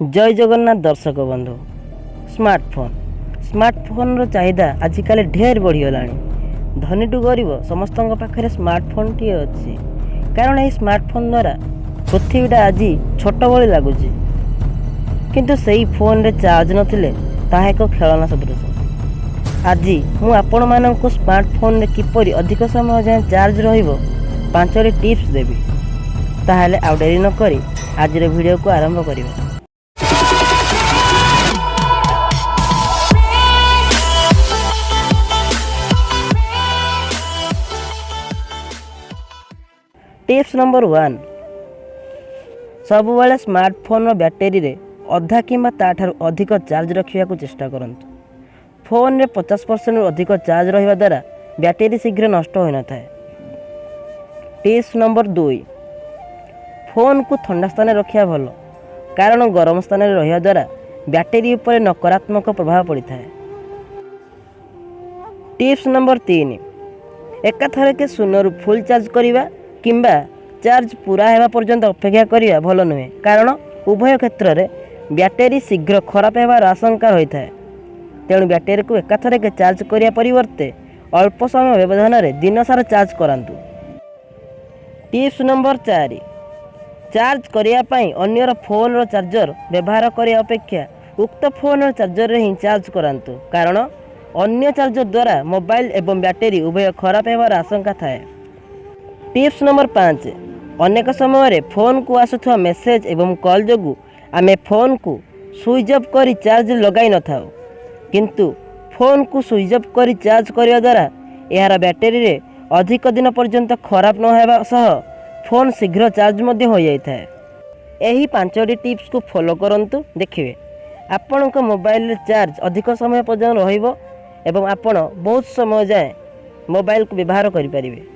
जय जगन्नाथ दर्शक बंधु। स्मार्टफोन चाहिदा आजिकल ढेर बढ़ीगला। धनी टू गरीब समस्त पाखे स्मार्टफोन टी अच्छी। कारण ये स्मार्टफोन द्वारा पृथ्वीटा आज छोट भली लगुच, किंतु से फोन रे चार्ज नथिले ताहा एक खेलना सदृश। आज मु आपण मानक स्मार्टफोन रे किपरि अधिक समय जाए चार्ज रहिबो 5टी टिप्स देवी। ताहले आउ डेरी न करी आज वीडियो को आरंभ करिबा। टिप्स नंबर 1, सब बेले स्मार्टफोन बैटेरी रे अधा किंबा ताठार अधिक चार्ज रखा चेष्टा करंतु। फोन रे 50% अधिक चार्ज रहिबा द्वारा बैटेरी शीघ्र नष्ट होई न थाए। टिप्स नंबर 2, फोन को ठंडा स्थान रखिया भल, कारण गरम स्थान रहिबा द्वारा बैटेरी उपर नकारात्मक प्रभाव पड़ता है। टिप्स नंबर 3, एकाथर के शून्य फुल चार्ज करिबा किंबा चार्ज पूरा हेबा पर्यंत अपेक्षा करिया भल नुहे, कारण उभय क्षेत्र में बैटेरी शीघ्र खराब हेबार आशंका रही है। तेणु बैटेरी को एकाथर के चार्ज करिया परिवर्ते अल्प समय व्यवधान में दिन सारा चार्ज करांतु। टिप्स नंबर 4, चार्ज करिया पई अन्यर फोन रो चार्जर व्यवहार करिया अपेक्षा उक्त फोन रो चार्जर रे ही चार्ज करांतु, कारण अन्य चार्जर द्वारा मोबाइल एवं बैटेरी उभय खराब हेबार आशंका थाए। टिप्स नंबर 5, अनेक समय फोन को आसुवा मेसेज एवं कॉल जोगु आमे फोन को स्विच ऑफ करी चार्ज लगाई न थाउ, किंतु फोन को स्विच ऑफ करी चार्ज करिया द्वारा यार बैटेरी रे अधिक दिन पर्यंत खराब न हेबा सह फोन शीघ्र चार्ज मध्य हो जाई थाए। एही 5टी टिप्स को फॉलो करंतु, देखिए आपणक मोबाइल रे चार्ज अधिक समय पर्यंत रहिबो एवं आपण बहुत समय जाए मोबाइल को व्यवहार करि परिबे।